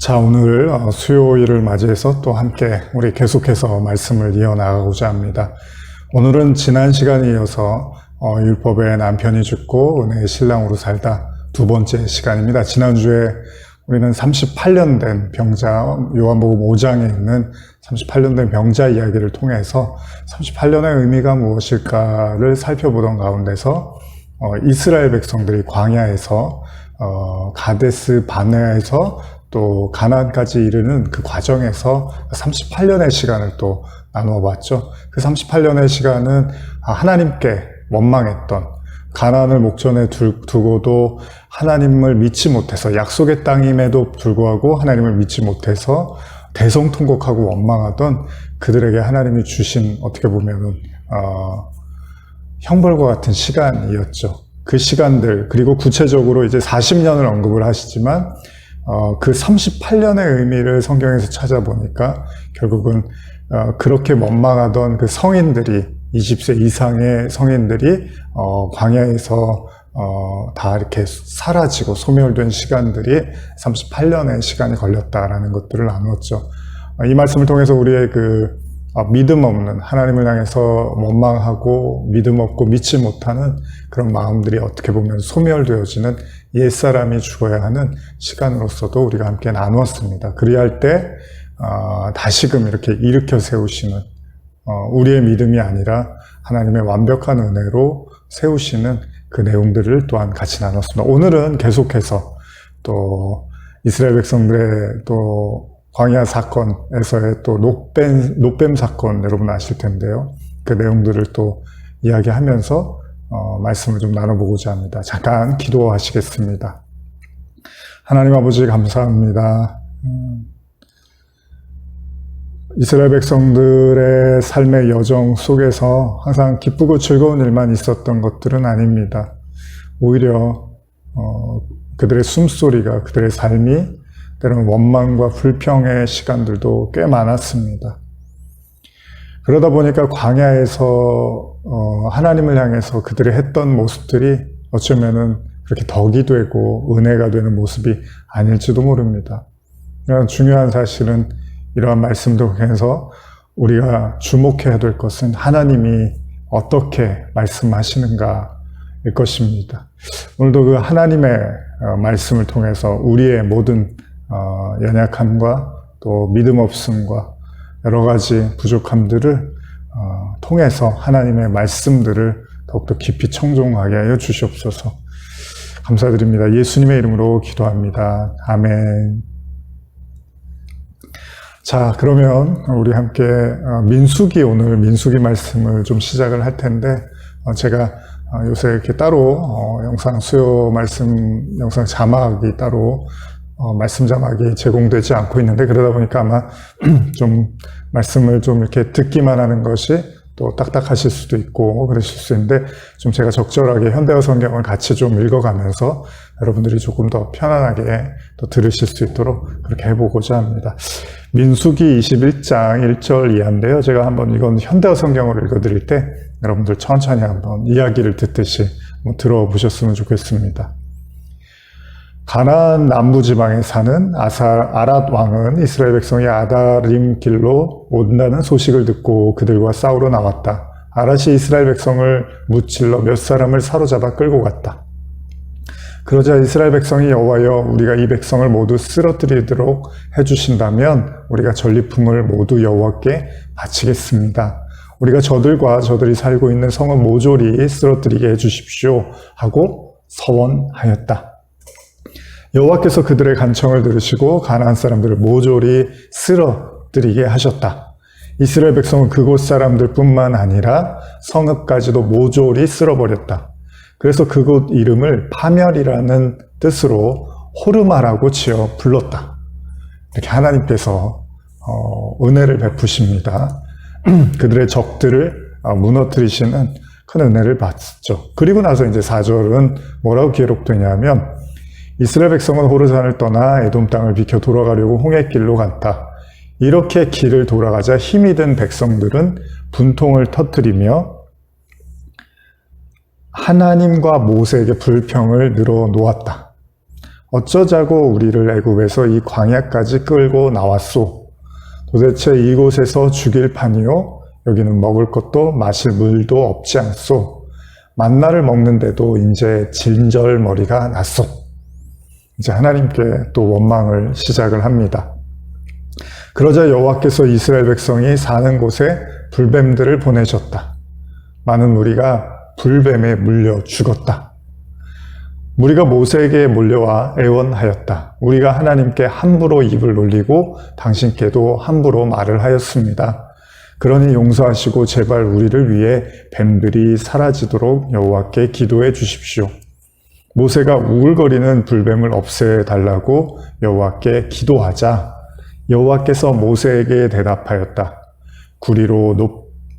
자, 오늘 수요일을 맞이해서 또 함께 우리 계속해서 말씀을 이어나가고자 합니다. 오늘은 지난 시간에 이어서 율법의 남편이 죽고 은혜의 신랑으로 살다 두 번째 시간입니다. 지난주에 우리는 38년 된 병자, 요한복음 5장에 있는 38년 된 병자 이야기를 통해서 38년의 의미가 무엇일까를 살펴보던 가운데서 이스라엘 백성들이 광야에서 가데스 바네아에서 또 가나안까지 이르는 그 과정에서 38년의 시간을 또 나누어 봤죠. 그 38년의 시간은 하나님께 원망했던, 가나안을 목전에 두고도 하나님을 믿지 못해서, 약속의 땅임에도 불구하고 하나님을 믿지 못해서 대성통곡하고 원망하던 그들에게 하나님이 주신, 어떻게 보면은 형벌과 같은 시간이었죠. 그 시간들, 그리고 구체적으로 이제 40년을 언급을 하시지만 그 38년의 의미를 성경에서 찾아보니까 결국은 그렇게 원망하던 그 성인들이, 20세 이상의 성인들이 광야에서 다 이렇게 사라지고 소멸된 시간들이 38년의 시간이 걸렸다라는 것들을 나누었죠. 이 말씀을 통해서 우리의 그 믿음 없는, 하나님을 향해서 원망하고 믿음 없고 믿지 못하는 그런 마음들이 어떻게 보면 소멸되어지는 옛사람이 죽어야 하는 시간으로서도 우리가 함께 나누었습니다. 그리할 때 다시금 이렇게 일으켜 세우시는, 우리의 믿음이 아니라 하나님의 완벽한 은혜로 세우시는 그 내용들을 또한 같이 나눴습니다. 오늘은 계속해서 또 이스라엘 백성들의 또 광야 사건에서의 또 노뱀 사건 여러분 아실 텐데요. 그 내용들을 또 이야기하면서 말씀을 좀 나눠보고자 합니다. 잠깐 기도하시겠습니다. 하나님 아버지 감사합니다. 이스라엘 백성들의 삶의 여정 속에서 항상 기쁘고 즐거운 일만 있었던 것들은 아닙니다. 오히려 그들의 숨소리가, 그들의 삶이 때로는 원망과 불평의 시간들도 꽤 많았습니다. 그러다 보니까 광야에서 하나님을 향해서 그들이 했던 모습들이 어쩌면은 그렇게 덕이 되고 은혜가 되는 모습이 아닐지도 모릅니다. 이런 중요한 사실은 이러한 말씀들 통해서 우리가 주목해야 될 것은 하나님이 어떻게 말씀하시는가일 것입니다. 오늘도 그 하나님의 말씀을 통해서 우리의 모든 연약함과 또 믿음 없음과 여러 가지 부족함들을 통해서 하나님의 말씀들을 더욱더 깊이 청종하게 하여 주시옵소서. 감사드립니다. 예수님의 이름으로 기도합니다. 아멘. 자, 그러면 우리 함께 오늘 민수기 말씀을 좀 시작을 할 텐데, 제가 요새 이렇게 따로 수요 말씀 영상 자막이 따로 말씀 자막이 제공되지 않고 있는데, 그러다 보니까 아마 좀 말씀을 좀 이렇게 듣기만 하는 것이 또 딱딱하실 수도 있고 그러실 수 있는데, 좀 제가 적절하게 현대어 성경을 같이 좀 읽어가면서 여러분들이 조금 더 편안하게 또 들으실 수 있도록 그렇게 해보고자 합니다. 민수기 21장 1절 이하인데요. 제가 한번 이건 현대어 성경으로 읽어드릴 때 여러분들 천천히 한번 이야기를 듣듯이 들어보셨으면 좋겠습니다. 가나안 남부지방에 사는 아랏 왕은 이스라엘 백성이 아다림 길로 온다는 소식을 듣고 그들과 싸우러 나왔다. 아랏이 이스라엘 백성을 무찔러 몇 사람을 사로잡아 끌고 갔다. 그러자 이스라엘 백성이 여호와여, 우리가 이 백성을 모두 쓰러뜨리도록 해주신다면 우리가 전리품을 모두 여호와께 바치겠습니다. 우리가 저들이 살고 있는 성을 모조리 쓰러뜨리게 해주십시오 하고 서원하였다. 여호와께서 그들의 간청을 들으시고 가나안 사람들을 모조리 쓰러뜨리게 하셨다. 이스라엘 백성은 그곳 사람들뿐만 아니라 성읍까지도 모조리 쓸어버렸다. 그래서 그곳 이름을 파멸이라는 뜻으로 호르마라고 지어 불렀다. 이렇게 하나님께서 은혜를 베푸십니다. 그들의 적들을 무너뜨리시는 큰 은혜를 받죠. 그리고 나서 이제 4절은 뭐라고 기록되냐면, 이스라엘 백성은 호르산을 떠나 에돔 땅을 비켜 돌아가려고 홍해길로 갔다. 이렇게 길을 돌아가자 힘이 든 백성들은 분통을 터뜨리며 하나님과 모세에게 불평을 늘어놓았다. 어쩌자고 우리를 애굽에서 이 광야까지 끌고 나왔소. 도대체 이곳에서 죽일 판이요? 여기는 먹을 것도 마실 물도 없지 않소. 만나를 먹는데도 이제 진절머리가 났소. 이제 하나님께 또 원망을 시작을 합니다. 그러자 여호와께서 이스라엘 백성이 사는 곳에 불뱀들을 보내셨다. 많은 무리가 불뱀에 물려 죽었다. 무리가 모세에게 몰려와 애원하였다. 우리가 하나님께 함부로 입을 놀리고 당신께도 함부로 말을 하였습니다. 그러니 용서하시고 제발 우리를 위해 뱀들이 사라지도록 여호와께 기도해 주십시오. 모세가 우글거리는 불뱀을 없애달라고 여호와께 기도하자 여호와께서 모세에게 대답하였다. 구리로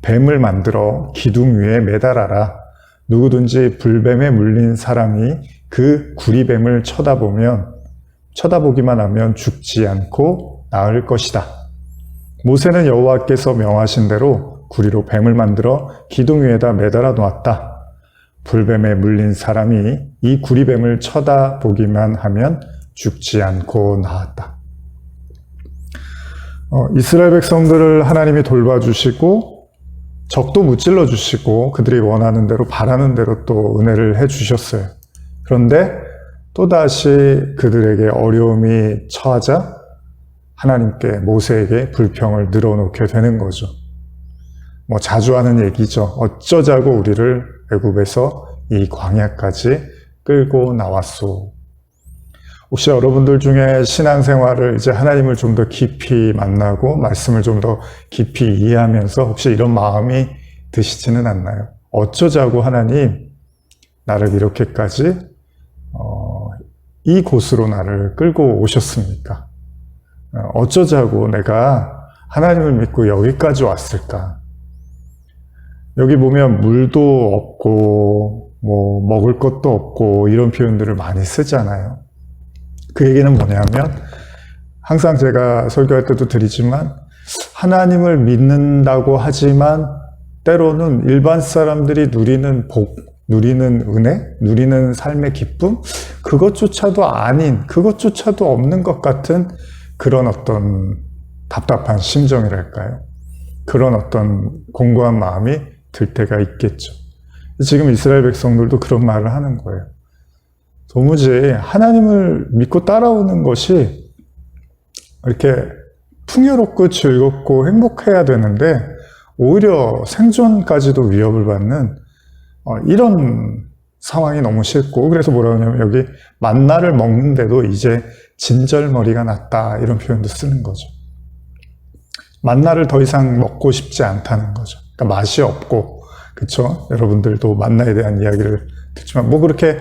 뱀을 만들어 기둥 위에 매달아라. 누구든지 불뱀에 물린 사람이 그 구리뱀을 쳐다보기만 하면 죽지 않고 나을 것이다. 모세는 여호와께서 명하신 대로 구리로 뱀을 만들어 기둥 위에다 매달아 놓았다. 불뱀에 물린 사람이 이 구리뱀을 쳐다보기만 하면 죽지 않고 나았다. 이스라엘 백성들을 하나님이 돌봐주시고 적도 무찔러 주시고 그들이 원하는 대로 바라는 대로 또 은혜를 해주셨어요. 그런데 또다시 그들에게 어려움이 처하자 하나님께 모세에게 불평을 늘어놓게 되는 거죠. 자주 하는 얘기죠. 어쩌자고 우리를 애굽에서 이 광야까지 끌고 나왔소. 혹시 여러분들 중에 신앙생활을 이제 하나님을 좀 더 깊이 만나고 말씀을 좀 더 깊이 이해하면서 혹시 이런 마음이 드시지는 않나요? 어쩌자고 하나님 나를 이렇게까지 이 곳으로 나를 끌고 오셨습니까? 어쩌자고 내가 하나님을 믿고 여기까지 왔을까? 여기 보면 물도 없고 먹을 것도 없고 이런 표현들을 많이 쓰잖아요. 그 얘기는 뭐냐면 항상 제가 설교할 때도 드리지만 하나님을 믿는다고 하지만 때로는 일반 사람들이 누리는 복, 누리는 은혜, 누리는 삶의 기쁨 그것조차도 아닌, 그것조차도 없는 것 같은 그런 어떤 답답한 심정이랄까요? 그런 어떤 공고한 마음이 들 때가 있겠죠. 지금 이스라엘 백성들도 그런 말을 하는 거예요. 도무지 하나님을 믿고 따라오는 것이 이렇게 풍요롭고 즐겁고 행복해야 되는데 오히려 생존까지도 위협을 받는 이런 상황이 너무 싫고 그래서 뭐라고 하냐면 여기 만나를 먹는데도 이제 진절머리가 났다 이런 표현도 쓰는 거죠. 만나를 더 이상 먹고 싶지 않다는 거죠. 그러니까 맛이 없고 그렇죠? 여러분들도 만나에 대한 이야기를 듣지만 그렇게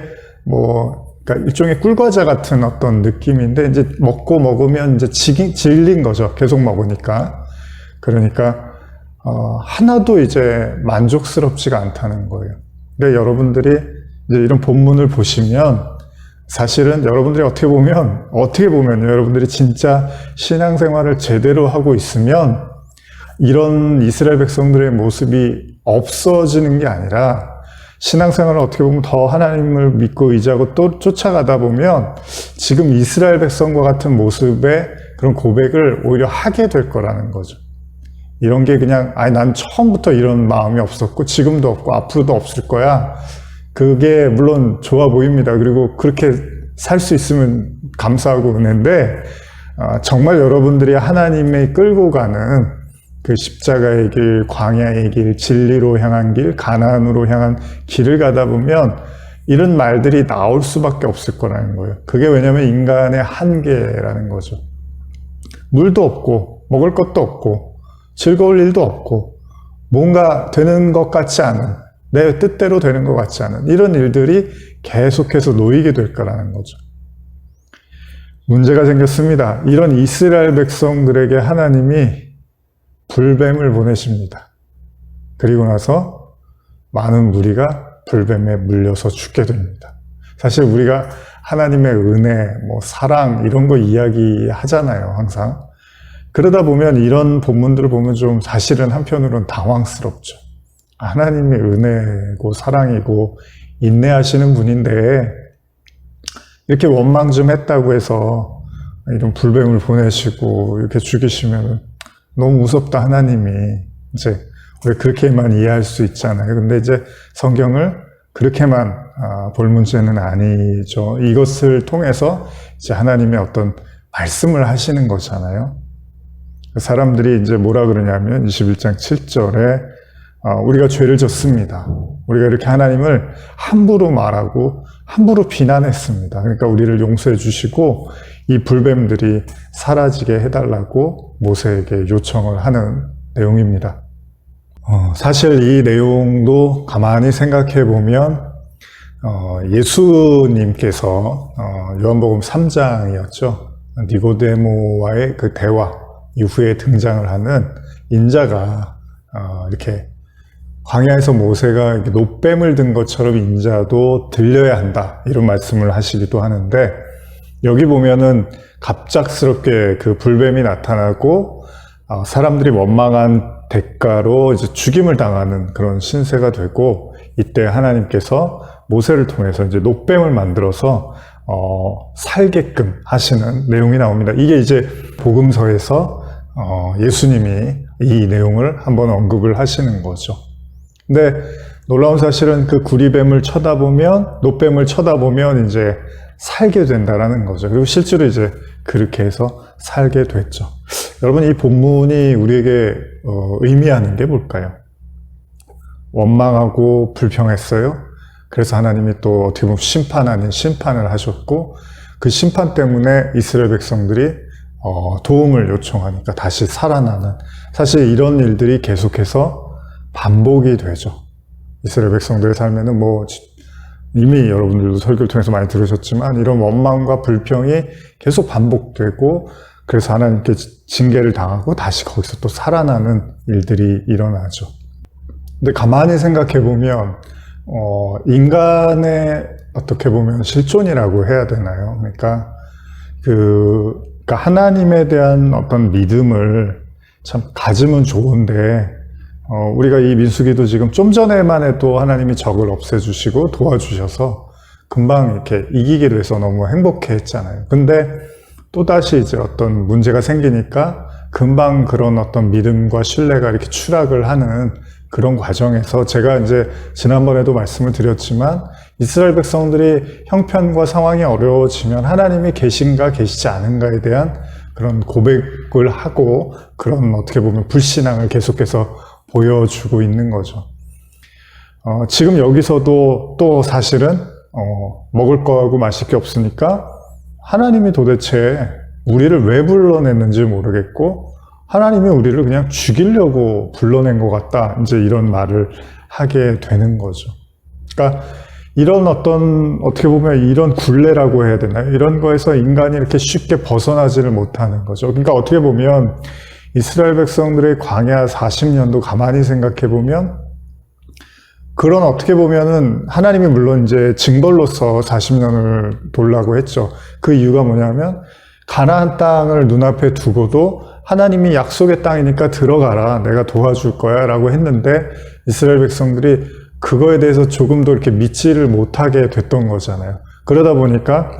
그러니까 일종의 꿀과자 같은 어떤 느낌인데 이제 먹으면 이제 질린 거죠. 계속 먹으니까. 그러니까 하나도 이제 만족스럽지가 않다는 거예요. 근데 여러분들이 이제 이런 본문을 보시면 사실은 여러분들이 어떻게 보면 여러분들이 진짜 신앙생활을 제대로 하고 있으면 이런 이스라엘 백성들의 모습이 없어지는 게 아니라 신앙생활을 어떻게 보면 더 하나님을 믿고 의지하고 또 쫓아가다 보면 지금 이스라엘 백성과 같은 모습의 그런 고백을 오히려 하게 될 거라는 거죠. 이런 게 그냥 난 처음부터 이런 마음이 없었고 지금도 없고 앞으로도 없을 거야. 그게 물론 좋아 보입니다. 그리고 그렇게 살 수 있으면 감사하고 은혜인데 정말 여러분들이 하나님의 끌고 가는 그 십자가의 길, 광야의 길, 진리로 향한 길, 가나안으로 향한 길을 가다 보면 이런 말들이 나올 수밖에 없을 거라는 거예요. 그게 왜냐면 인간의 한계라는 거죠. 물도 없고 먹을 것도 없고 즐거울 일도 없고 뭔가 되는 것 같지 않은 내 뜻대로 되는 것 같지 않은 이런 일들이 계속해서 놓이게 될 거라는 거죠. 문제가 생겼습니다. 이런 이스라엘 백성들에게 하나님이 불뱀을 보내십니다. 그리고 나서 많은 무리가 불뱀에 물려서 죽게 됩니다. 사실 우리가 하나님의 은혜, 사랑 이런 거 이야기하잖아요, 항상. 그러다 보면 이런 본문들을 보면 좀 사실은 한편으로는 당황스럽죠. 하나님의 은혜고 사랑이고 인내하시는 분인데 이렇게 원망 좀 했다고 해서 이런 불뱀을 보내시고 이렇게 죽이시면 너무 무섭다, 하나님이. 이제 우리가 그렇게만 이해할 수 있잖아요. 근데 이제 성경을 그렇게만 볼 문제는 아니죠. 이것을 통해서 이제 하나님의 어떤 말씀을 하시는 거잖아요. 사람들이 이제 뭐라 그러냐면 21장 7절에 우리가 죄를 졌습니다. 우리가 이렇게 하나님을 함부로 말하고 함부로 비난했습니다. 그러니까 우리를 용서해 주시고 이 불뱀들이 사라지게 해달라고 모세에게 요청을 하는 내용입니다. 사실 이 내용도 가만히 생각해 보면 예수님께서 요한복음 3장이었죠. 니고데모와의 그 대화 이후에 등장을 하는 인자가 이렇게 광야에서 모세가 놋뱀을 든 것처럼 인자도 들려야 한다, 이런 말씀을 하시기도 하는데, 여기 보면은 갑작스럽게 그 불뱀이 나타나고 사람들이 원망한 대가로 이제 죽임을 당하는 그런 신세가 되고, 이때 하나님께서 모세를 통해서 이제 놋뱀을 만들어서 살게끔 하시는 내용이 나옵니다. 이게 이제 복음서에서 예수님이 이 내용을 한번 언급을 하시는 거죠. 근데 놀라운 사실은 그 구리뱀을 쳐다보면, 놋뱀을 쳐다보면 이제 살게 된다라는 거죠. 그리고 실제로 이제 그렇게 해서 살게 됐죠. 여러분, 이 본문이 우리에게 의미하는 게 뭘까요? 원망하고 불평했어요. 그래서 하나님이 또 어떻게 보면 심판 아닌 심판을 하셨고, 그 심판 때문에 이스라엘 백성들이 도움을 요청하니까 다시 살아나는, 사실 이런 일들이 계속해서 반복이 되죠. 이스라엘 백성들의 삶에는 뭐 이미 여러분들도 설교를 통해서 많이 들으셨지만 이런 원망과 불평이 계속 반복되고, 그래서 하나님께 징계를 당하고 다시 거기서 또 살아나는 일들이 일어나죠. 근데 가만히 생각해 보면 인간의 어떻게 보면 실존이라고 해야 되나요? 그러니까 하나님에 대한 어떤 믿음을 참 가지면 좋은데, 우리가 이 민수기도 지금 좀 전에만 해도 하나님이 적을 없애주시고 도와주셔서 금방 이렇게 이기기로 해서 너무 행복해 했잖아요. 근데 또다시 이제 어떤 문제가 생기니까 금방 그런 어떤 믿음과 신뢰가 이렇게 추락을 하는 그런 과정에서, 제가 이제 지난번에도 말씀을 드렸지만 이스라엘 백성들이 형편과 상황이 어려워지면 하나님이 계신가 계시지 않은가에 대한 그런 고백을 하고, 그런 어떻게 보면 불신앙을 계속해서 보여주고 있는 거죠. 지금 여기서도 또 사실은 먹을 거하고 마실 게 없으니까 하나님이 도대체 우리를 왜 불러냈는지 모르겠고, 하나님이 우리를 그냥 죽이려고 불러낸 것 같다, 이제 이런 말을 하게 되는 거죠. 그러니까 이런 어떻게 보면 이런 굴레라고 해야 되나요? 이런 거에서 인간이 이렇게 쉽게 벗어나지를 못하는 거죠. 그러니까 어떻게 보면 이스라엘 백성들의 광야 40년도 가만히 생각해 보면, 그런 어떻게 보면은 하나님이 물론 이제 징벌로서 40년을 돌라고 했죠. 그 이유가 뭐냐면 가나안 땅을 눈앞에 두고도 하나님이 약속의 땅이니까 들어가라, 내가 도와줄 거야 라고 했는데, 이스라엘 백성들이 그거에 대해서 조금도 이렇게 믿지를 못하게 됐던 거잖아요. 그러다 보니까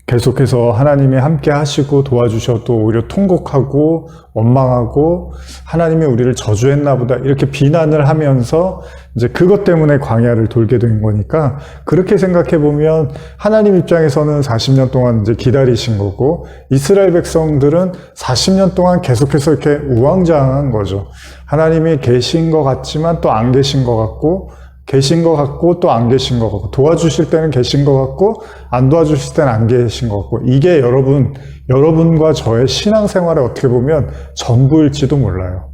계속해서 하나님이 함께 하시고 도와주셔도 오히려 통곡하고 원망하고, 하나님이 우리를 저주했나 보다 이렇게 비난을 하면서 이제 그것 때문에 광야를 돌게 된 거니까, 그렇게 생각해 보면 하나님 입장에서는 40년 동안 이제 기다리신 거고, 이스라엘 백성들은 40년 동안 계속해서 이렇게 우왕좌왕한 거죠. 하나님이 계신 것 같지만 또 안 계신 것 같고, 계신 것 같고 또 안 계신 것 같고, 도와주실 때는 계신 것 같고 안 도와주실 때는 안 계신 것 같고, 이게 여러분과 저의 신앙생활에 어떻게 보면 전부일지도 몰라요.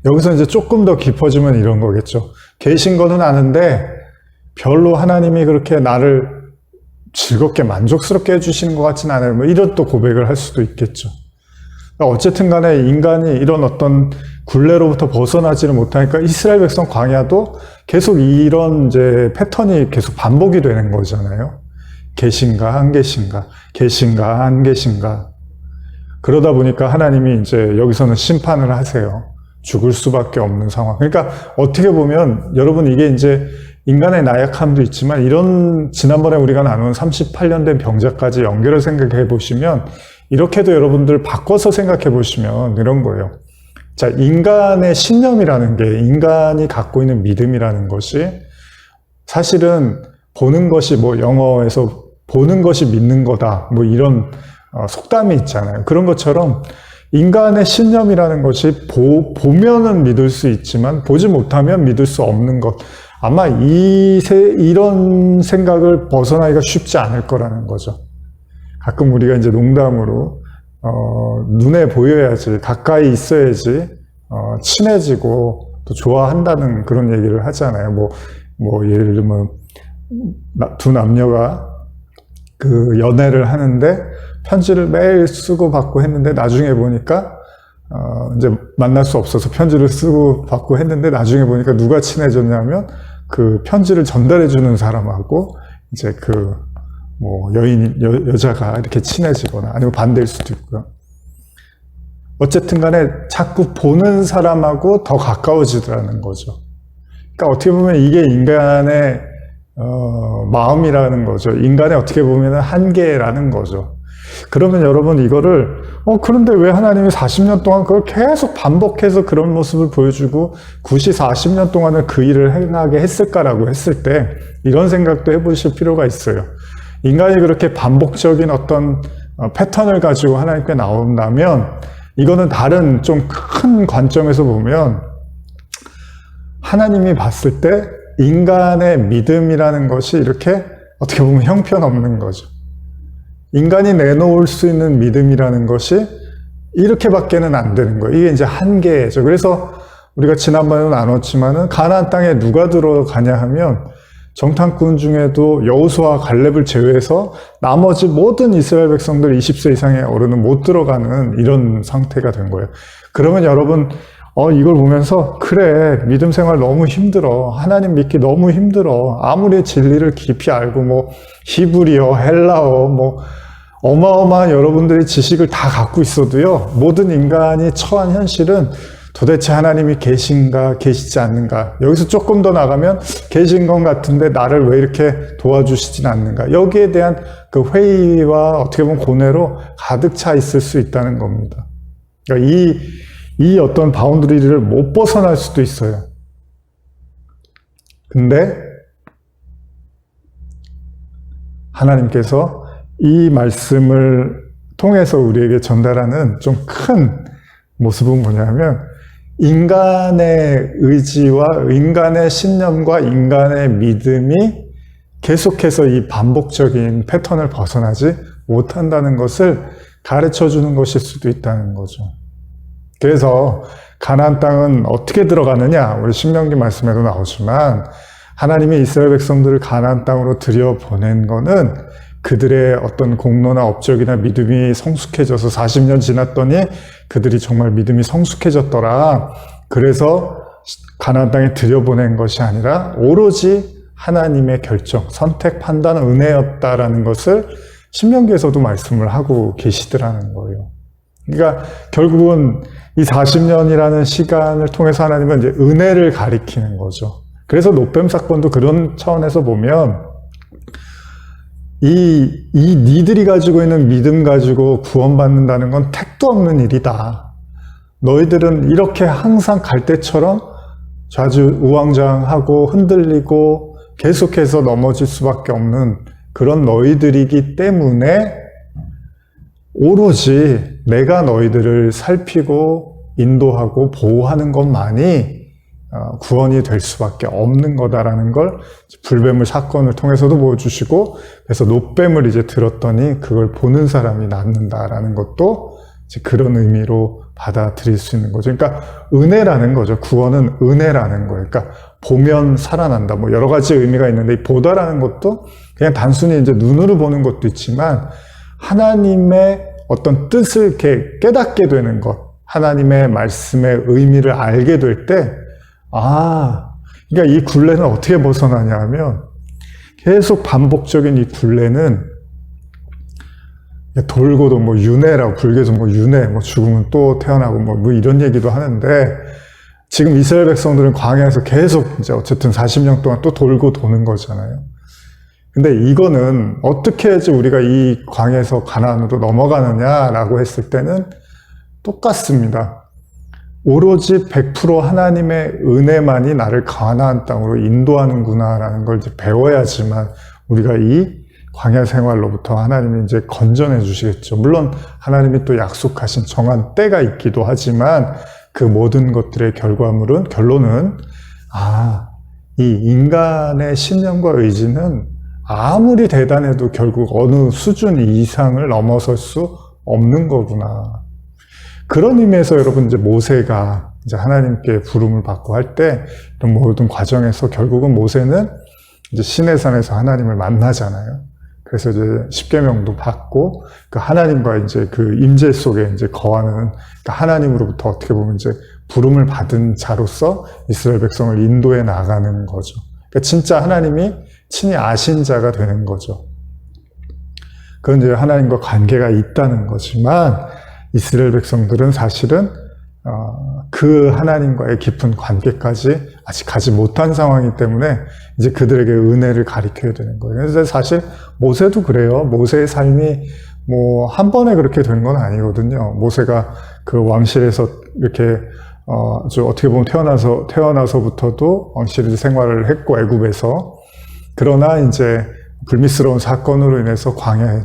여기서 이제 조금 더 깊어지면 이런 거겠죠. 계신 거는 아는데 별로 하나님이 그렇게 나를 즐겁게 만족스럽게 해주시는 것 같지는 않아요. 뭐 이런 또 고백을 할 수도 있겠죠. 어쨌든 간에 인간이 이런 어떤 굴레로부터 벗어나지를 못하니까 이스라엘 백성 광야도 계속 이런 이제 패턴이 계속 반복이 되는 거잖아요. 계신가 안 계신가, 계신가 안 계신가. 그러다 보니까 하나님이 이제 여기서는 심판을 하세요. 죽을 수밖에 없는 상황. 그러니까 어떻게 보면 여러분, 이게 이제 인간의 나약함도 있지만 이런 지난번에 우리가 나눈 38년 된 병자까지 연결을 생각해 보시면 이렇게도 여러분들 바꿔서 생각해 보시면 이런 거예요. 자, 인간의 신념이라는 게 인간이 갖고 있는 믿음이라는 것이 사실은 보는 것이 뭐 영어에서 보는 것이 믿는 거다 뭐 이런 속담이 있잖아요. 그런 것처럼 인간의 신념이라는 것이 보면은 믿을 수 있지만 보지 못하면 믿을 수 없는 것. 아마 이런 생각을 벗어나기가 쉽지 않을 거라는 거죠. 가끔 우리가 이제 농담으로 눈에 보여야지, 가까이 있어야지 친해지고 또 좋아한다는 그런 얘기를 하잖아요. 뭐 예를 들면 두 남녀가 그 연애를 하는데 편지를 매일 쓰고 받고 했는데 나중에 보니까 이제 만날 수 없어서 편지를 쓰고 받고 했는데 나중에 보니까 누가 친해졌냐면 그 편지를 전달해 주는 사람하고 이제 뭐 여자가 이렇게 친해지거나 아니면 반대일 수도 있고요. 어쨌든 간에 자꾸 보는 사람하고 더 가까워지더라는 거죠. 그러니까 어떻게 보면 이게 인간의 마음이라는 거죠. 인간의 어떻게 보면 한계라는 거죠. 그러면 여러분 이거를 그런데 왜 하나님이 40년 동안 그걸 계속 반복해서 그런 모습을 보여주고 굳이 40년 동안을 그 일을 행하게 했을까라고 했을 때 이런 생각도 해보실 필요가 있어요. 인간이 그렇게 반복적인 어떤 패턴을 가지고 하나님께 나온다면 이거는 다른 좀 큰 관점에서 보면 하나님이 봤을 때 인간의 믿음이라는 것이 이렇게 어떻게 보면 형편없는 거죠. 인간이 내놓을 수 있는 믿음이라는 것이 이렇게밖에는 안 되는 거예요. 이게 이제 한계죠. 그래서 우리가 지난번에도 나눴지만은 가나안 땅에 누가 들어가냐 하면 정탐꾼 중에도 여호수아 갈렙을 제외해서 나머지 모든 이스라엘 백성들 20세 이상의 어른은 못 들어가는 이런 상태가 된 거예요. 그러면 여러분 이걸 보면서 그래 믿음 생활 너무 힘들어 하나님 믿기 너무 힘들어 아무리 진리를 깊이 알고 뭐 히브리어 헬라어 뭐 어마어마한 여러분들이 지식을 다 갖고 있어도요 모든 인간이 처한 현실은 도대체 하나님이 계신가 계시지 않는가 여기서 조금 더 나가면 계신 것 같은데 나를 왜 이렇게 도와주시진 않는가 여기에 대한 그 회의와 어떻게 보면 고뇌로 가득 차 있을 수 있다는 겁니다. 그러니까 이 어떤 바운드리를 못 벗어날 수도 있어요. 근데 하나님께서 이 말씀을 통해서 우리에게 전달하는 좀 큰 모습은 뭐냐면 인간의 의지와 인간의 신념과 인간의 믿음이 계속해서 이 반복적인 패턴을 벗어나지 못한다는 것을 가르쳐 주는 것일 수도 있다는 거죠. 그래서 가나안 땅은 어떻게 들어가느냐? 우리 신명기 말씀에도 나오지만 하나님이 이스라엘 백성들을 가나안 땅으로 들여보낸 거는 그들의 어떤 공로나 업적이나 믿음이 성숙해져서 40년 지났더니 그들이 정말 믿음이 성숙해졌더라. 그래서 가나안 땅에 들여보낸 것이 아니라 오로지 하나님의 결정, 선택, 판단, 은혜였다라는 것을 신명기에서도 말씀을 하고 계시더라는 거예요. 그러니까 결국은 이 40년이라는 시간을 통해서 하나님은 이제 은혜를 가리키는 거죠. 그래서 롯뱀 사건도 그런 차원에서 보면 니들이 가지고 있는 믿음 가지고 구원받는다는 건 택도 없는 일이다. 너희들은 이렇게 항상 갈 때처럼 좌지우왕좌왕하고 흔들리고 계속해서 넘어질 수밖에 없는 그런 너희들이기 때문에 오로지 내가 너희들을 살피고 인도하고 보호하는 것만이 구원이 될 수밖에 없는 거다라는 걸 불뱀을 사건을 통해서도 보여주시고 그래서 놋뱀을 이제 들었더니 그걸 보는 사람이 낫는다라는 것도 이제 그런 의미로 받아들일 수 있는 거죠. 그러니까 은혜라는 거죠. 구원은 은혜라는 거예요. 그러니까 보면 살아난다. 뭐 여러 가지 의미가 있는데 이 보다라는 것도 그냥 단순히 이제 눈으로 보는 것도 있지만 하나님의 어떤 뜻을 이렇게 깨닫게 되는 것, 하나님의 말씀의 의미를 알게 될 때 그러니까 이 굴레는 어떻게 벗어나냐 하면 계속 반복적인 이 굴레는 돌고도 뭐 윤회라고 불교에서 뭐 윤회, 뭐 죽으면 또 태어나고 뭐 이런 얘기도 하는데 지금 이스라엘 백성들은 광야에서 계속 이제 어쨌든 40년 동안 또 돌고 도는 거잖아요. 근데 이거는 어떻게 해야지 우리가 이 광야에서 가나안으로 넘어가느냐라고 했을 때는 똑같습니다. 오로지 100% 하나님의 은혜만이 나를 가나안 땅으로 인도하는구나라는 걸 이제 배워야지만 우리가 이 광야 생활로부터 하나님이 이제 건져내 주시겠죠. 물론 하나님이 또 약속하신 정한 때가 있기도 하지만 그 모든 것들의 결론은 이 인간의 신념과 의지는 아무리 대단해도 결국 어느 수준 이상을 넘어설 수 없는 거구나. 그런 의미에서 여러분 이제 모세가 이제 하나님께 부름을 받고 할 때 이런 모든 과정에서 결국은 모세는 이제 시내산에서 하나님을 만나잖아요. 그래서 이제 십계명도 받고 그 하나님과 이제 그 임재 속에 이제 거하는 그러니까 하나님으로부터 어떻게 보면 이제 부름을 받은 자로서 이스라엘 백성을 인도해 나가는 거죠. 그러니까 진짜 하나님이 친히 아신 자가 되는 거죠. 그건 이제 하나님과 관계가 있다는 거지만 이스라엘 백성들은 사실은 그 하나님과의 깊은 관계까지 아직 가지 못한 상황이기 때문에 이제 그들에게 은혜를 가리켜야 되는 거예요. 그래서 사실 모세도 그래요. 모세의 삶이 뭐 한 번에 그렇게 된 건 아니거든요. 모세가 그 왕실에서 이렇게 어떻게 보면 태어나서부터도 왕실 생활을 했고 애굽에서 그러나 이제 불미스러운 사건으로 인해서 광야에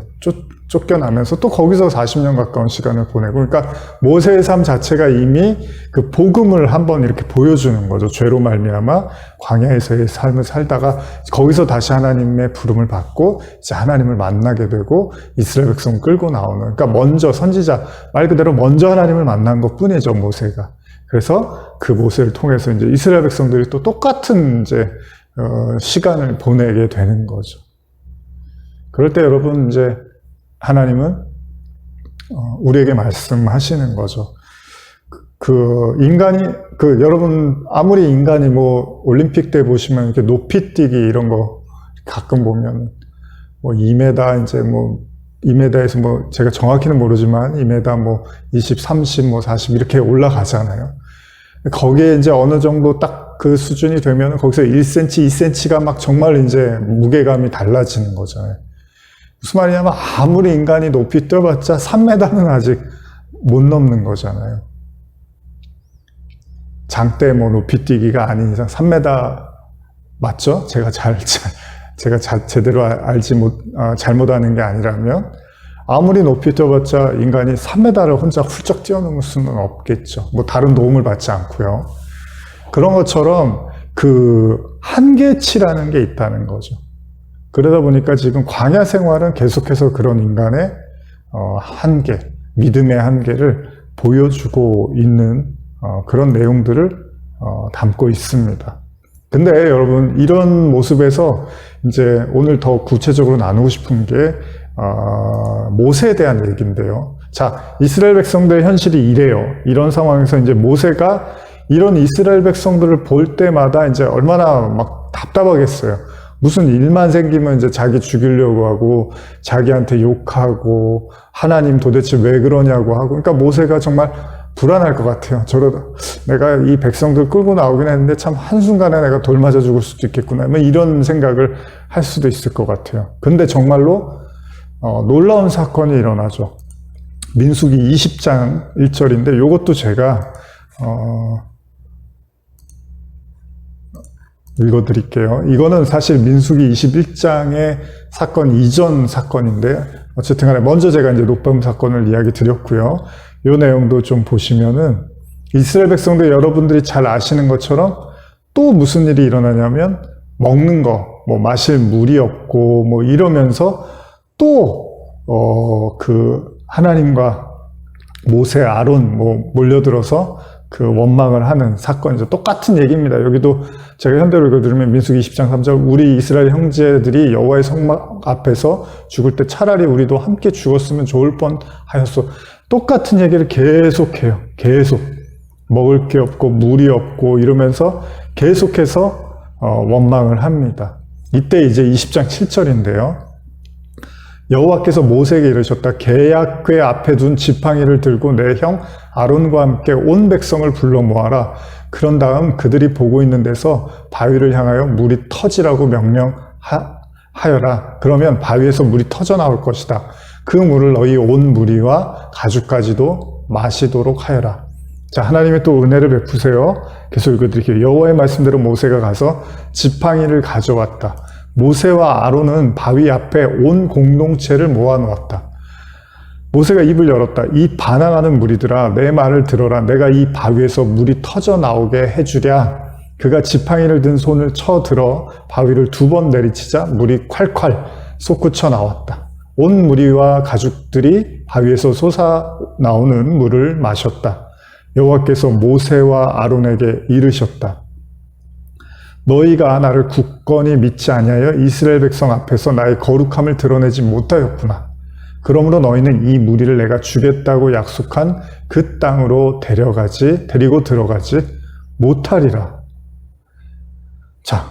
쫓겨나면서 또 거기서 40년 가까운 시간을 보내고 그러니까 모세의 삶 자체가 이미 그 복음을 한번 이렇게 보여주는 거죠. 죄로 말미암아 광야에서의 삶을 살다가 거기서 다시 하나님의 부름을 받고 이제 하나님을 만나게 되고 이스라엘 백성을 끌고 나오는 그러니까 먼저 선지자 말 그대로 먼저 하나님을 만난 것뿐이죠. 모세가. 그래서 그 모세를 통해서 이제 이스라엘 백성들이 또 똑같은 이제 시간을 보내게 되는 거죠. 그럴 때 여러분 이제 하나님은 우리에게 말씀하시는 거죠. 여러분 아무리 인간이 뭐 올림픽 때 보시면 이렇게 높이뛰기 이런 거 가끔 보면 뭐 2m 이제 뭐 2m에서 뭐 제가 정확히는 모르지만 2m 뭐 20, 30, 뭐 40 이렇게 올라가잖아요. 거기에 이제 어느 정도 딱 그 수준이 되면 거기서 1cm, 2cm가 막 정말 이제 무게감이 달라지는 거잖아요. 무슨 말이냐면 아무리 인간이 높이 뛰어봤자 3m는 아직 못 넘는 거잖아요. 장대 뭐 높이 뛰기가 아닌 이상 3m 맞죠? 제가 제대로 잘못 아는 게 아니라면 아무리 높이 뛰어봤자 인간이 3m를 혼자 훌쩍 뛰어넘을 수는 없겠죠. 뭐 다른 도움을 받지 않고요. 그런 것처럼 그 한계치라는 게 있다는 거죠. 그러다 보니까 지금 광야 생활은 계속해서 그런 인간의 한계, 믿음의 한계를 보여주고 있는 그런 내용들을 담고 있습니다. 근데 여러분 이런 모습에서 이제 오늘 더 구체적으로 나누고 싶은 게 모세에 대한 얘기인데요. 자, 이스라엘 백성들의 현실이 이래요. 이런 상황에서 이제 모세가 이런 이스라엘 백성들을 볼 때마다 이제 얼마나 막 답답하겠어요. 무슨 일만 생기면 이제 자기 죽이려고 하고 자기한테 욕하고 하나님 도대체 왜 그러냐고 하고 그러니까 모세가 정말 불안할 것 같아요. 저러다 내가 이 백성들 끌고 나오긴 했는데 참 한순간에 내가 돌 맞아 죽을 수도 있겠구나. 뭐 이런 생각을 할 수도 있을 것 같아요. 근데 정말로 놀라운 사건이 일어나죠. 민수기 20장 1절인데 이것도 제가 읽어드릴게요. 이거는 사실 민수기 21장의 사건 이전 사건인데 어쨌든 간에 먼저 제가 이제 롯밤 사건을 이야기 드렸고요. 이 내용도 좀 보시면은 이스라엘 백성들 여러분들이 잘 아시는 것처럼 또 무슨 일이 일어나냐면 먹는 거, 뭐 마실 물이 없고 뭐 이러면서 또 그 하나님과 모세, 아론 뭐 몰려들어서 그 원망을 하는 사건이죠. 똑같은 얘기입니다. 여기도 제가 현대로 읽어드리면 민수기 20장 3절 우리 이스라엘 형제들이 여호와의 성막 앞에서 죽을 때 차라리 우리도 함께 죽었으면 좋을 뻔하였소. 똑같은 얘기를 계속해요. 계속 먹을 게 없고 물이 없고 이러면서 계속해서 원망을 합니다. 이때 이제 20장 7절인데요. 여호와께서 모세에게 이르셨다. 계약궤 앞에 둔 지팡이를 들고 내 형 아론과 함께 온 백성을 불러 모아라. 그런 다음 그들이 보고 있는 데서 바위를 향하여 물이 터지라고 명령하여라. 그러면 바위에서 물이 터져 나올 것이다. 그 물을 너희 온 무리와 가축까지도 마시도록 하여라. 자, 하나님의 또 은혜를 베푸세요. 계속 읽어드릴게요. 여호와의 말씀대로 모세가 가서 지팡이를 가져왔다. 모세와 아론은 바위 앞에 온 공동체를 모아놓았다. 모세가 입을 열었다. 이 반항하는 무리들아, 내 말을 들어라. 내가 이 바위에서 물이 터져 나오게 해주랴. 그가 지팡이를 든 손을 쳐들어 바위를 2번 내리치자 물이 콸콸 솟구쳐 나왔다. 온 무리와 가축들이 바위에서 솟아나오는 물을 마셨다. 여호와께서 모세와 아론에게 이르셨다. 너희가 나를 굳건히 믿지 아니하여 이스라엘 백성 앞에서 나의 거룩함을 드러내지 못하였구나. 그러므로 너희는 이 무리를 내가 주겠다고 약속한 그 땅으로 데리고 들어가지 못하리라. 자,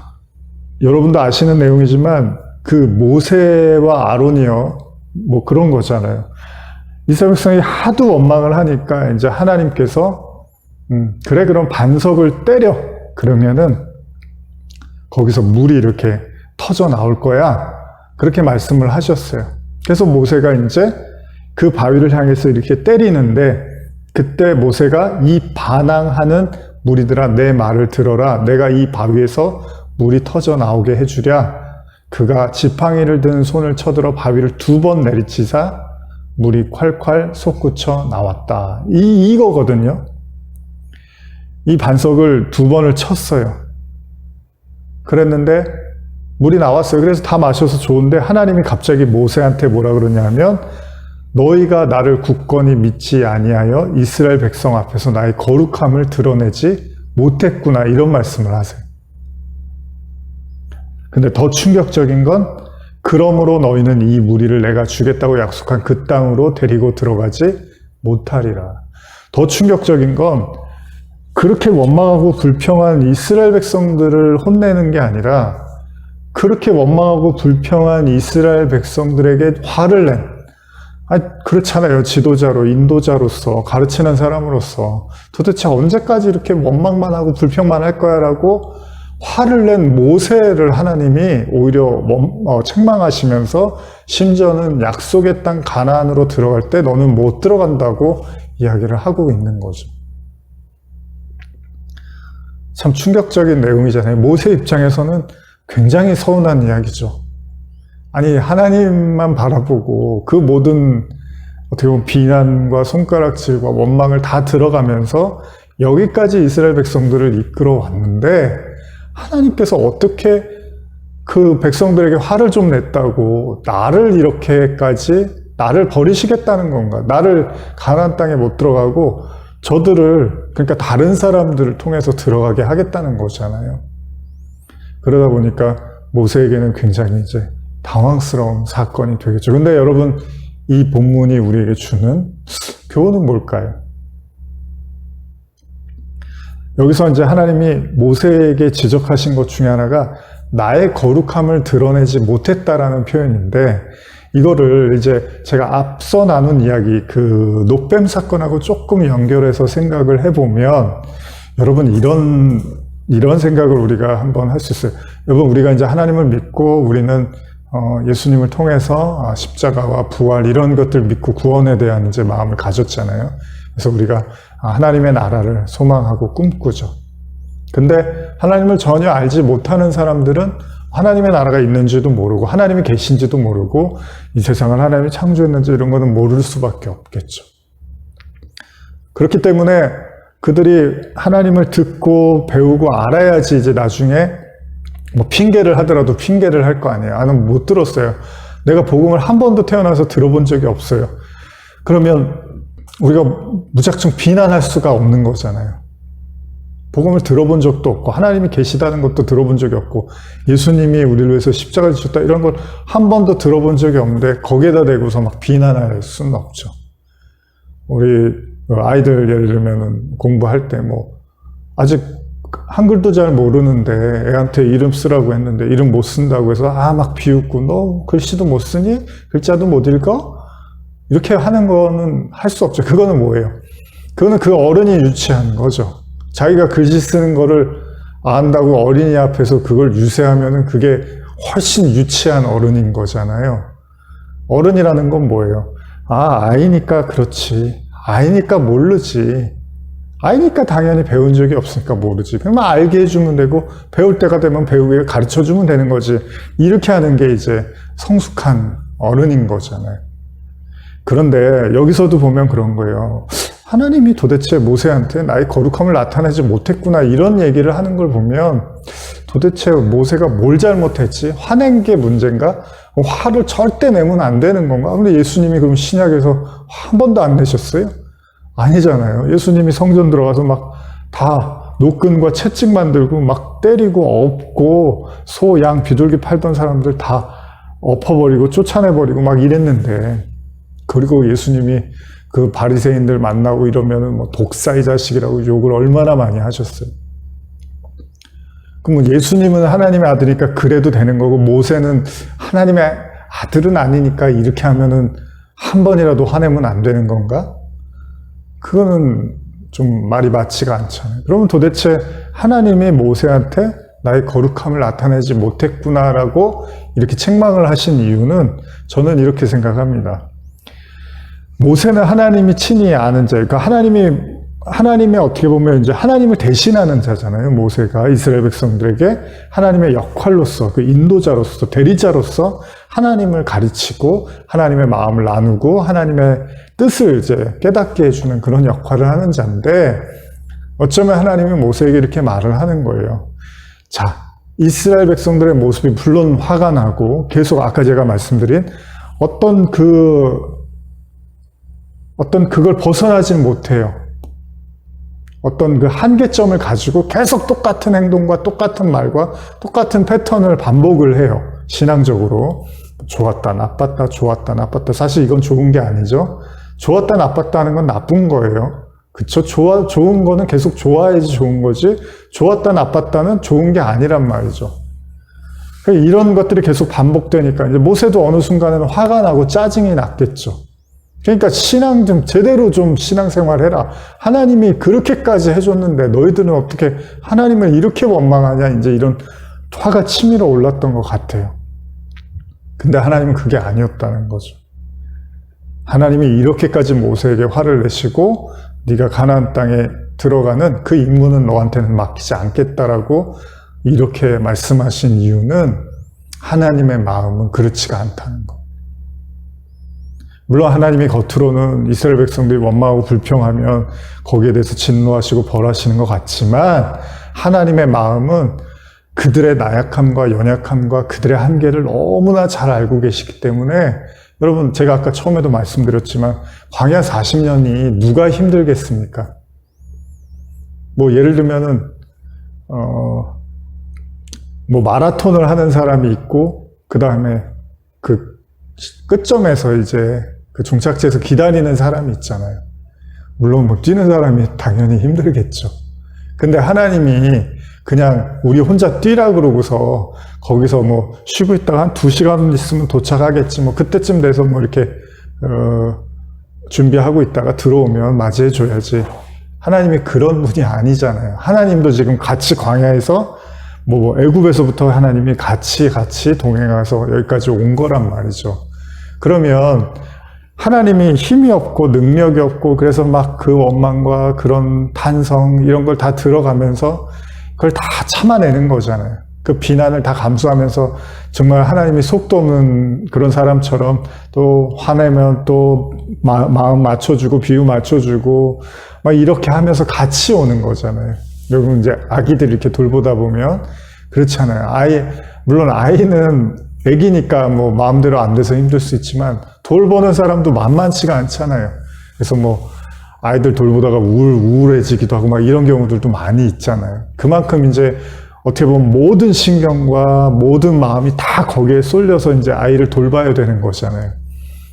여러분도 아시는 내용이지만 그 모세와 아론이요, 뭐 그런 거잖아요. 이스라엘 백성이 하도 원망을 하니까 이제 하나님께서 그래 그럼 반석을 때려. 그러면은 거기서 물이 이렇게 터져 나올 거야. 그렇게 말씀을 하셨어요. 그래서 모세가 이제 그 바위를 향해서 이렇게 때리는데 그때 모세가 이 반항하는 무리들아 내 말을 들어라. 내가 이 바위에서 물이 터져 나오게 해주랴. 그가 지팡이를 든 손을 쳐들어 바위를 2번 내리치사 물이 콸콸 솟구쳐 나왔다. 이거거든요. 이 반석을 2번을 쳤어요. 그랬는데 물이 나왔어요. 그래서 다 마셔서 좋은데 하나님이 갑자기 모세한테 뭐라 그러냐면 너희가 나를 굳건히 믿지 아니하여 이스라엘 백성 앞에서 나의 거룩함을 드러내지 못했구나. 이런 말씀을 하세요. 근데 더 충격적인 건 그러므로 너희는 이 무리를 내가 주겠다고 약속한 그 땅으로 데리고 들어가지 못하리라. 더 충격적인 건 그렇게 원망하고 불평한 이스라엘 백성들을 혼내는 게 아니라 그렇게 원망하고 불평한 이스라엘 백성들에게 화를 낸, 그렇잖아요. 지도자로, 인도자로서, 가르치는 사람으로서 도대체 언제까지 이렇게 원망만 하고 불평만 할 거야 라고 화를 낸 모세를 하나님이 오히려 책망하시면서 심지어는 약속의 땅 가나안으로 들어갈 때 너는 못 들어간다고 이야기를 하고 있는 거죠. 참 충격적인 내용이잖아요. 모세 입장에서는 굉장히 서운한 이야기죠. 아니 하나님만 바라보고 그 모든 어떻게 보면 비난과 손가락질과 원망을 다 들어가면서 여기까지 이스라엘 백성들을 이끌어 왔는데 하나님께서 어떻게 그 백성들에게 화를 좀 냈다고 나를 이렇게까지 나를 버리시겠다는 건가? 나를 가나안 땅에 못 들어가고 저들을 그러니까 다른 사람들을 통해서 들어가게 하겠다는 거잖아요. 그러다 보니까 모세에게는 굉장히 이제 당황스러운 사건이 되겠죠. 근데 여러분 이 본문이 우리에게 주는 교훈은 뭘까요? 여기서 이제 하나님이 모세에게 지적하신 것 중에 하나가 나의 거룩함을 드러내지 못했다라는 표현인데 이거를 이제 제가 앞서 나눈 이야기 그 놋뱀 사건하고 조금 연결해서 생각을 해보면 여러분 이런 생각을 우리가 한번 할 수 있어요. 여러분 우리가 이제 하나님을 믿고 우리는 예수님을 통해서 십자가와 부활 이런 것들 믿고 구원에 대한 이제 마음을 가졌잖아요. 그래서 우리가 하나님의 나라를 소망하고 꿈꾸죠. 근데 하나님을 전혀 알지 못하는 사람들은 하나님의 나라가 있는지도 모르고 하나님이 계신지도 모르고 이 세상을 하나님이 창조했는지 이런 거는 모를 수밖에 없겠죠. 그렇기 때문에 그들이 하나님을 듣고 배우고 알아야지 이제 나중에 뭐 핑계를 하더라도 핑계를 할 거 아니에요. 나는 못 들었어요. 내가 복음을 한 번도 태어나서 들어본 적이 없어요. 그러면 우리가 무작정 비난할 수가 없는 거잖아요. 복음을 들어본 적도 없고 하나님이 계시다는 것도 들어본 적이 없고 예수님이 우리를 위해서 십자가를 지셨다 이런 걸 한 번도 들어본 적이 없는데 거기에다 대고서 막 비난할 수는 없죠. 우리 아이들 예를 들면 공부할 때 뭐 아직 한글도 잘 모르는데 애한테 이름 쓰라고 했는데 이름 못 쓴다고 해서 막 비웃고 너 글씨도 못 쓰니? 글자도 못 읽어? 이렇게 하는 거는 할 수 없죠. 그거는 뭐예요? 그거는 그 어른이 유치한 거죠. 자기가 글씨 쓰는 거를 안다고 어린이 앞에서 그걸 유세하면은 그게 훨씬 유치한 어른인 거잖아요. 어른이라는 건 뭐예요? 아이니까 그렇지. 아이니까 모르지. 아이니까 당연히 배운 적이 없으니까 모르지. 그냥 알게 해주면 되고, 배울 때가 되면 배우게 가르쳐주면 되는 거지. 이렇게 하는 게 이제 성숙한 어른인 거잖아요. 그런데 여기서도 보면 그런 거예요. 하나님이 도대체 모세한테 나의 거룩함을 나타내지 못했구나, 이런 얘기를 하는 걸 보면 도대체 모세가 뭘 잘못했지? 화낸 게 문제인가? 화를 절대 내면 안 되는 건가? 근데 예수님이 그럼 신약에서 화 한 번도 안 내셨어요? 아니잖아요. 예수님이 성전 들어가서 막 다 노끈과 채찍 만들고 막 때리고 엎고 소, 양, 비둘기 팔던 사람들 다 엎어버리고 쫓아내버리고 막 이랬는데, 그리고 예수님이 그 바리새인들 만나고 이러면은 뭐 독사의 자식이라고 욕을 얼마나 많이 하셨어요. 그럼 예수님은 하나님의 아들이니까 그래도 되는 거고, 모세는 하나님의 아들은 아니니까 이렇게 하면은 한 번이라도 화내면 안 되는 건가? 그거는 좀 말이 맞지가 않잖아요. 그러면 도대체 하나님이 모세한테 나의 거룩함을 나타내지 못했구나라고 이렇게 책망을 하신 이유는 저는 이렇게 생각합니다. 모세는 하나님이 친히 아는 자예요. 그러니까 하나님의 어떻게 보면 이제 하나님을 대신하는 자잖아요. 모세가 이스라엘 백성들에게 하나님의 역할로서, 그 인도자로서, 대리자로서 하나님을 가르치고 하나님의 마음을 나누고 하나님의 뜻을 이제 깨닫게 해주는 그런 역할을 하는 자인데, 어쩌면 하나님이 모세에게 이렇게 말을 하는 거예요. 자, 이스라엘 백성들의 모습이 물론 화가 나고 계속 아까 제가 말씀드린 어떤 그걸 벗어나진 못해요. 어떤 그 한계점을 가지고 계속 똑같은 행동과 똑같은 말과 똑같은 패턴을 반복을 해요. 신앙적으로. 좋았다, 나빴다, 좋았다, 나빴다. 사실 이건 좋은 게 아니죠. 좋았다, 나빴다 하는 건 나쁜 거예요. 그쵸? 좋은 거는 계속 좋아야지 좋은 거지, 좋았다, 나빴다는 좋은 게 아니란 말이죠. 이런 것들이 계속 반복되니까 이제 모세도 어느 순간에는 화가 나고 짜증이 났겠죠. 그러니까 신앙 좀 제대로 좀 신앙생활 해라. 하나님이 그렇게까지 해줬는데 너희들은 어떻게 하나님을 이렇게 원망하냐, 이제 이런 화가 치밀어 올랐던 것 같아요. 근데 하나님은 그게 아니었다는 거죠. 하나님이 이렇게까지 모세에게 화를 내시고 네가 가나안 땅에 들어가는 그 임무는 너한테는 맡기지 않겠다라고 이렇게 말씀하신 이유는 하나님의 마음은 그렇지가 않다는 거. 물론 하나님이 겉으로는 이스라엘 백성들이 원망하고 불평하면 거기에 대해서 진노하시고 벌하시는 것 같지만, 하나님의 마음은 그들의 나약함과 연약함과 그들의 한계를 너무나 잘 알고 계시기 때문에, 여러분 제가 아까 처음에도 말씀드렸지만 광야 40년이 누가 힘들겠습니까? 뭐 예를 들면은 뭐 마라톤을 하는 사람이 있고, 그 다음에 그 끝점에서 이제 그 종착지에서 기다리는 사람이 있잖아요. 물론 뭐 뛰는 사람이 당연히 힘들겠죠. 근데 하나님이 그냥 우리 혼자 뛰라 그러고서 거기서 뭐 쉬고 있다가 한 2시간 있으면 도착하겠지, 뭐 그때쯤 돼서 뭐 이렇게 준비하고 있다가 들어오면 맞이해 줘야지. 하나님이 그런 분이 아니잖아요. 하나님도 지금 같이 광야에서 뭐 애굽에서부터 하나님이 같이 동행해서 여기까지 온 거란 말이죠. 그러면 하나님이 힘이 없고 능력이 없고 그래서 막 그 원망과 그런 탄성 이런 걸 다 들어가면서 그걸 다 참아내는 거잖아요. 그 비난을 다 감수하면서 정말 하나님이 속도 없는 그런 사람처럼 또 화내면 또 마음 맞춰주고 비유 맞춰주고 막 이렇게 하면서 같이 오는 거잖아요. 여러분 이제 아기들 이렇게 돌보다 보면 그렇잖아요. 물론 아이는 애기니까 뭐 마음대로 안 돼서 힘들 수 있지만 돌보는 사람도 만만치가 않잖아요. 그래서 뭐 아이들 돌보다가 우울해지기도 하고 막 이런 경우들도 많이 있잖아요. 그만큼 이제 어떻게 보면 모든 신경과 모든 마음이 다 거기에 쏠려서 이제 아이를 돌봐야 되는 거잖아요.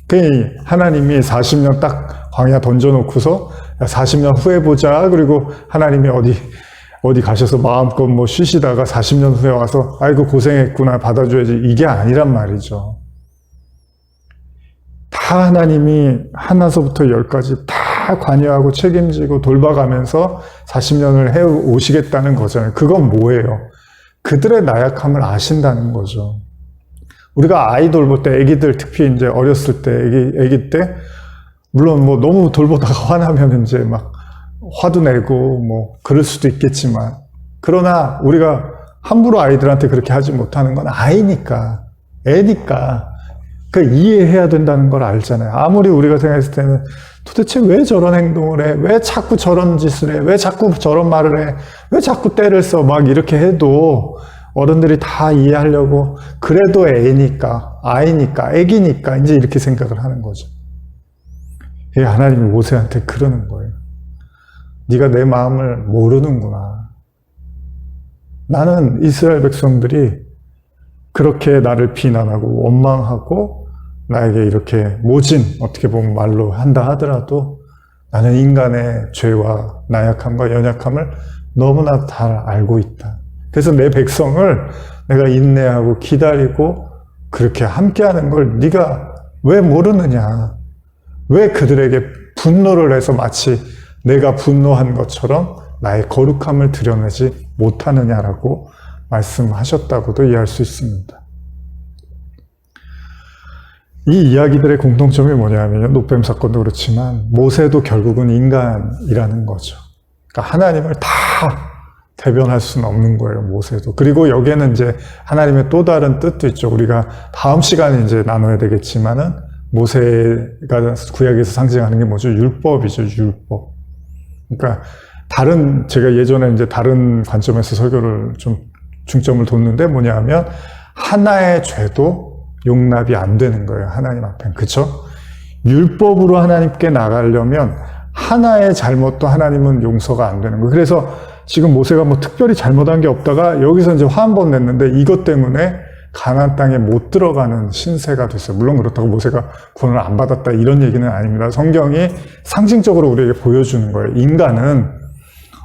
그러니 하나님이 40년 딱 광야 던져놓고서 40년 후에 보자. 그리고 하나님이 어디 가셔서 마음껏 뭐 쉬시다가 40년 후에 와서 아이고 고생했구나 받아줘야지, 이게 아니란 말이죠. 다 하나님이 하나서부터 10까지 다 다 관여하고 책임지고 돌봐가면서 40년을 해오시겠다는 거잖아요. 그건 뭐예요? 그들의 나약함을 아신다는 거죠. 우리가 아이 돌볼 때, 애기들 특히 이제 어렸을 때, 애기 때, 물론 뭐 너무 돌보다가 화나면 이제 막 화도 내고 뭐 그럴 수도 있겠지만, 그러나 우리가 함부로 아이들한테 그렇게 하지 못하는 건 아이니까, 애니까, 그 이해해야 된다는 걸 알잖아요. 아무리 우리가 생각했을 때는 도대체 왜 저런 행동을 해? 왜 자꾸 저런 짓을 해? 왜 자꾸 저런 말을 해? 왜 자꾸 때를 써? 막 이렇게 해도 어른들이 다 이해하려고, 그래도 애니까, 아이니까, 애기니까 이제 이렇게 생각을 하는 거죠. 하나님이 모세한테 그러는 거예요. 네가 내 마음을 모르는구나. 나는 이스라엘 백성들이 그렇게 나를 비난하고 원망하고 나에게 이렇게 모진, 어떻게 보면 말로 한다 하더라도 나는 인간의 죄와 나약함과 연약함을 너무나 잘 알고 있다. 그래서 내 백성을 내가 인내하고 기다리고 그렇게 함께하는 걸 네가 왜 모르느냐. 왜 그들에게 분노를 해서 마치 내가 분노한 것처럼 나의 거룩함을 드러내지 못하느냐라고 말씀하셨다고도 이해할 수 있습니다. 이 이야기들의 공통점이 뭐냐면 노뱀 사건도 그렇지만 모세도 결국은 인간이라는 거죠. 그러니까 하나님을 다 대변할 수는 없는 거예요, 모세도. 그리고 여기에는 이제 하나님의 또 다른 뜻도 있죠. 우리가 다음 시간에 이제 나눠야 되겠지만은 모세가 구약에서 상징하는 게 뭐죠? 율법이죠, 율법. 그러니까 제가 예전에 이제 다른 관점에서 설교를 좀 중점을 뒀는데 뭐냐면 하나의 죄도 용납이 안 되는 거예요, 하나님 앞엔. 그쵸? 율법으로 하나님께 나가려면 하나의 잘못도 하나님은 용서가 안 되는 거예요. 그래서 지금 모세가 뭐 특별히 잘못한 게 없다가 여기서 이제 화 한 번 냈는데 이것 때문에 가나안 땅에 못 들어가는 신세가 됐어요. 물론 그렇다고 모세가 구원을 안 받았다 이런 얘기는 아닙니다. 성경이 상징적으로 우리에게 보여주는 거예요. 인간은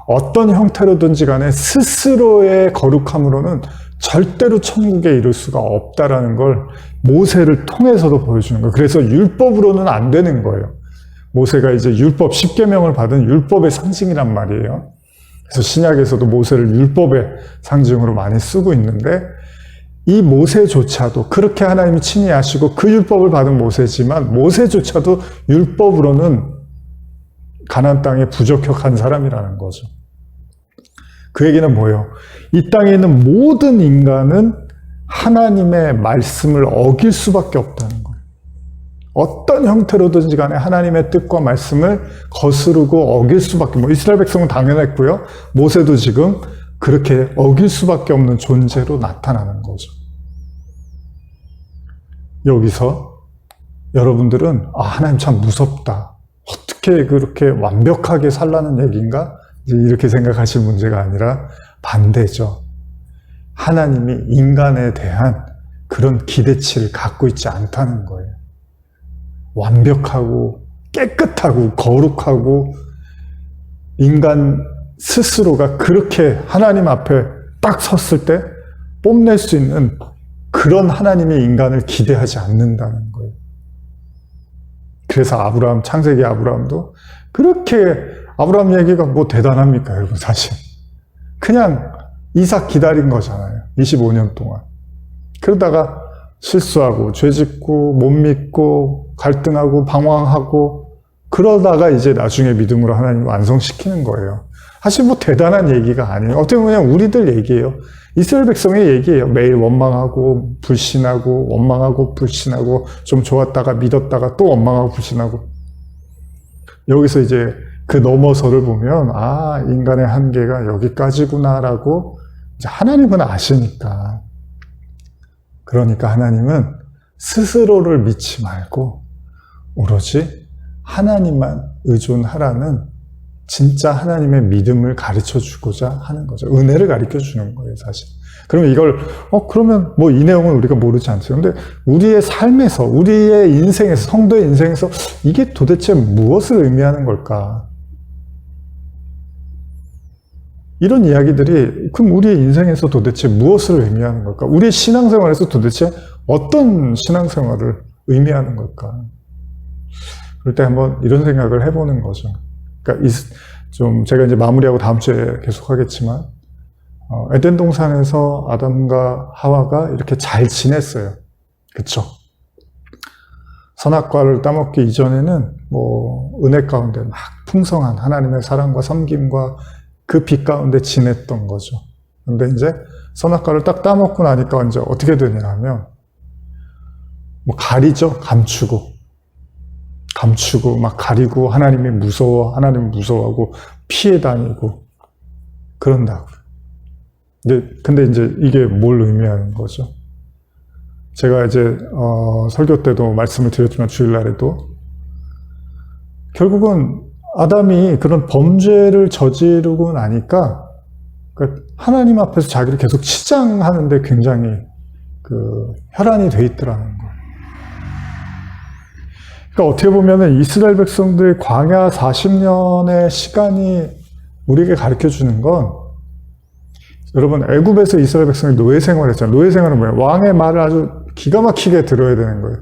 어떤 형태로든지 간에 스스로의 거룩함으로는 절대로 천국에 이를 수가 없다라는 걸 모세를 통해서도 보여주는 거예요. 그래서 율법으로는 안 되는 거예요. 모세가 이제 율법 10계명을 받은 율법의 상징이란 말이에요. 그래서 신약에서도 모세를 율법의 상징으로 많이 쓰고 있는데 이 모세조차도 그렇게 하나님이 친히 아시고 그 율법을 받은 모세지만 모세조차도 율법으로는 가나안 땅에 부적격한 사람이라는 거죠. 그 얘기는 뭐예요? 이 땅에 있는 모든 인간은 하나님의 말씀을 어길 수밖에 없다는 거예요. 어떤 형태로든지 간에 하나님의 뜻과 말씀을 거스르고 어길 수밖에, 이스라엘 백성은 당연했고요. 모세도 지금 그렇게 어길 수밖에 없는 존재로 나타나는 거죠. 여기서 여러분들은 하나님 참 무섭다. 어떻게 그렇게 완벽하게 살라는 얘기인가? 이제 이렇게 생각하실 문제가 아니라 반대죠. 하나님이 인간에 대한 그런 기대치를 갖고 있지 않다는 거예요. 완벽하고 깨끗하고 거룩하고 인간 스스로가 그렇게 하나님 앞에 딱 섰을 때 뽐낼 수 있는 그런 하나님의 인간을 기대하지 않는다는 거예요. 그래서 창세기 아브라함도 그렇게 아브라함 얘기가 뭐 대단합니까, 여러분, 사실. 그냥 이삭 기다린 거잖아요. 25년 동안. 그러다가 실수하고, 죄 짓고, 못 믿고, 갈등하고, 방황하고, 그러다가 이제 나중에 믿음으로 하나님 완성시키는 거예요. 사실 뭐 대단한 얘기가 아니에요. 어떻게 보면 우리들 얘기예요. 이스라엘 백성의 얘기예요. 매일 원망하고, 불신하고, 원망하고, 불신하고, 좀 좋았다가 믿었다가 또 원망하고, 불신하고. 여기서 이제 그 너머서를 보면, 인간의 한계가 여기까지구나라고 이제 하나님은 아시니까. 그러니까 하나님은 스스로를 믿지 말고 오로지 하나님만 의존하라는 진짜 하나님의 믿음을 가르쳐 주고자 하는 거죠. 은혜를 가르쳐 주는 거예요, 사실. 그러면 이걸, 그러면 뭐 이 내용은 우리가 모르지 않죠. 근데 우리의 삶에서, 우리의 인생에서, 성도의 인생에서 이게 도대체 무엇을 의미하는 걸까? 이런 이야기들이 그럼 우리의 인생에서 도대체 무엇을 의미하는 걸까? 우리의 신앙생활에서 도대체 어떤 신앙생활을 의미하는 걸까? 그럴 때 한번 이런 생각을 해보는 거죠. 그러니까 좀 제가 이제 마무리하고 다음 주에 계속 하겠지만, 에덴 동산에서 아담과 하와가 이렇게 잘 지냈어요. 그쵸? 선악과를 따먹기 이전에는 은혜 가운데 막 풍성한 하나님의 사랑과 섬김과 그 빛 가운데 지냈던 거죠. 근데 이제 선악과를 딱 따먹고 나니까 이제 어떻게 되냐면, 가리죠? 감추고 막 가리고 하나님 무서워하고 피해 다니고 그런다고요. 근데 이제 이게 뭘 의미하는 거죠? 제가 이제 설교 때도 말씀을 드렸지만 주일날에도 결국은 아담이 그런 범죄를 저지르고 나니까 그러니까 하나님 앞에서 자기를 계속 치장하는데 굉장히 혈안이 돼 있더라는 거예요. 그러니까 어떻게 보면은 이스라엘 백성들의 광야 40년의 시간이 우리에게 가르쳐 주는 건, 여러분 애굽에서 이스라엘 백성이 노예 생활했잖아요. 노예 생활은 뭐예요? 왕의 말을 아주 기가 막히게 들어야 되는 거예요.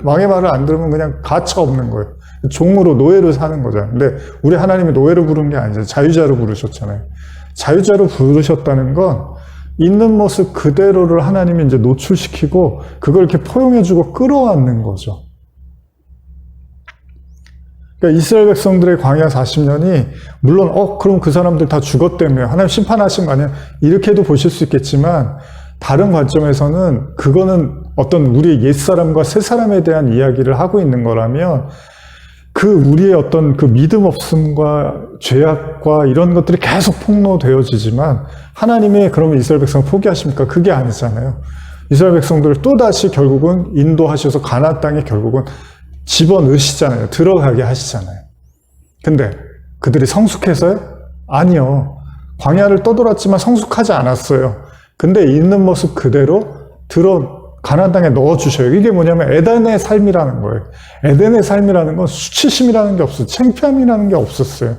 왕의 말을 안 들으면 그냥 가차 없는 거예요. 종으로 노예로 사는 거잖아요. 근데 우리 하나님이 노예로 부른 게 아니죠. 자유자로 부르셨잖아요. 자유자로 부르셨다는 건 있는 모습 그대로를 하나님이 이제 노출시키고 그걸 이렇게 포용해주고 끌어안는 거죠. 그러니까 이스라엘 백성들의 광야 40년이 물론 그럼 그 사람들 다 죽었다며 하나님 심판하신 거 아니야? 이렇게도 보실 수 있겠지만 다른 관점에서는 그거는 어떤 우리의 옛사람과 새사람에 대한 이야기를 하고 있는 거라면 우리의 어떤 믿음 없음과 죄악과 이런 것들이 계속 폭로되어지지만 하나님이 그러면 이스라엘 백성을 포기하십니까? 그게 아니잖아요. 이스라엘 백성들을 또다시 결국은 인도하셔서 가나안 땅에 결국은 집어넣으시잖아요. 들어가게 하시잖아요. 근데 그들이 성숙해서요? 아니요. 광야를 떠돌았지만 성숙하지 않았어요. 근데 있는 모습 그대로 가나안 땅에 넣어주셔요. 이게 뭐냐면 에덴의 삶이라는 거예요. 에덴의 삶이라는 건 수치심이라는 게 없어요. 창피함이라는 게 없었어요.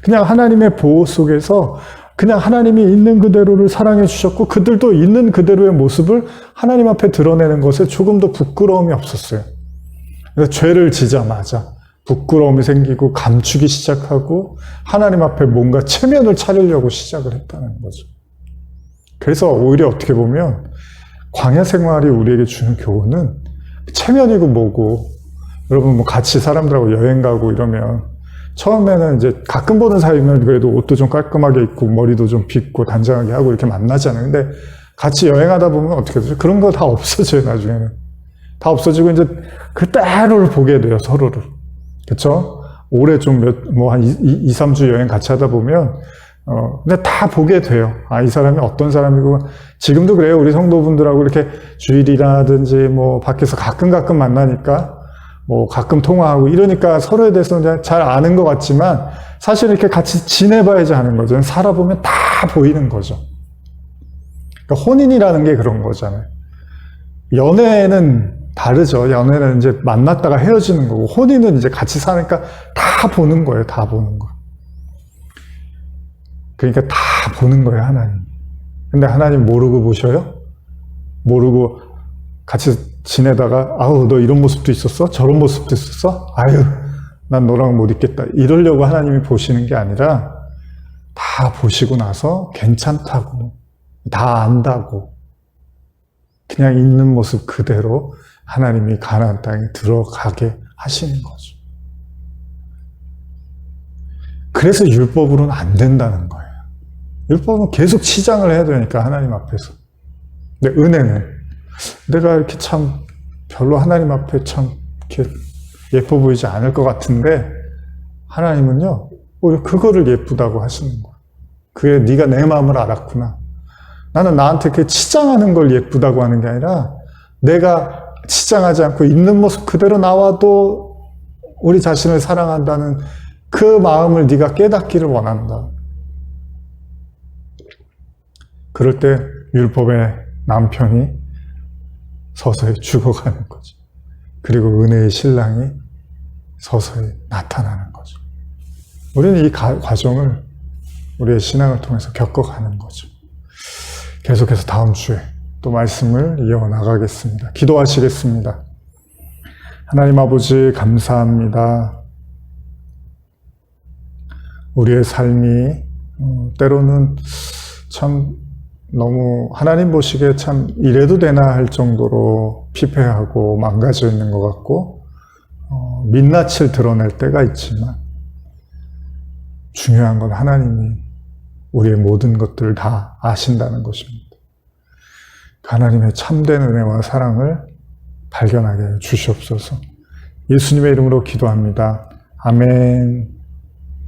그냥 하나님의 보호 속에서 그냥 하나님이 있는 그대로를 사랑해 주셨고 그들도 있는 그대로의 모습을 하나님 앞에 드러내는 것에 조금도 부끄러움이 없었어요. 그래서 죄를 지자마자 부끄러움이 생기고 감추기 시작하고 하나님 앞에 뭔가 체면을 차리려고 시작을 했다는 거죠. 그래서 오히려 어떻게 보면 광야 생활이 우리에게 주는 교훈은 체면이고 뭐고, 여러분 같이 사람들하고 여행 가고 이러면 처음에는 이제 가끔 보는 사이면 그래도 옷도 좀 깔끔하게 입고 머리도 좀 빗고 단정하게 하고 이렇게 만나잖아요. 근데 같이 여행하다 보면 어떻게 되죠? 그런 거 다 없어져요, 나중에는. 다 없어지고 이제 그대로를 보게 돼요, 서로를. 그쵸? 올해 좀 한 2, 3주 여행 같이 하다 보면, 근데 다 보게 돼요. 이 사람이 어떤 사람이고, 지금도 그래요. 우리 성도분들하고 이렇게 주일이라든지 밖에서 가끔 만나니까, 가끔 통화하고 이러니까 서로에 대해서 잘 아는 것 같지만, 사실 이렇게 같이 지내봐야지 하는 거죠. 살아보면 다 보이는 거죠. 그러니까 혼인이라는 게 그런 거잖아요. 연애는 다르죠. 연애는 이제 만났다가 헤어지는 거고, 혼인은 이제 같이 사니까 다 보는 거예요. 다 보는 거. 그러니까 다 보는 거예요, 하나님. 근데 하나님 모르고 보셔요? 모르고 같이 지내다가, 너 이런 모습도 있었어? 저런 모습도 있었어? 난 너랑 못 있겠다. 이러려고 하나님이 보시는 게 아니라, 다 보시고 나서 괜찮다고, 다 안다고, 그냥 있는 모습 그대로 하나님이 가나안 땅에 들어가게 하시는 거죠. 그래서 율법으로는 안 된다는 거예요. 율법은 계속 치장을 해야 되니까 하나님 앞에서. 근데 은혜는 내가 이렇게 참 별로 하나님 앞에 참 이렇게 예뻐 보이지 않을 것 같은데 하나님은요 오히려 그거를 예쁘다고 하시는 거예요. 그게 네가 내 마음을 알았구나. 나는 나한테 그 치장하는 걸 예쁘다고 하는 게 아니라 내가 치장하지 않고 있는 모습 그대로 나와도 우리 자신을 사랑한다는 그 마음을 네가 깨닫기를 원한다. 그럴 때 율법의 남편이 서서히 죽어가는 거죠. 그리고 은혜의 신랑이 서서히 나타나는 거죠. 우리는 이 과정을 우리의 신앙을 통해서 겪어가는 거죠. 계속해서 다음 주에 또 말씀을 이어나가겠습니다. 기도하시겠습니다. 하나님 아버지 감사합니다. 우리의 삶이 때로는 참 너무 하나님 보시기에 참 이래도 되나 할 정도로 피폐하고 망가져 있는 것 같고 민낯을 드러낼 때가 있지만 중요한 건 하나님이 우리의 모든 것들을 다 아신다는 것입니다. 하나님의 참된 은혜와 사랑을 발견하게 해 주시옵소서. 예수님의 이름으로 기도합니다. 아멘.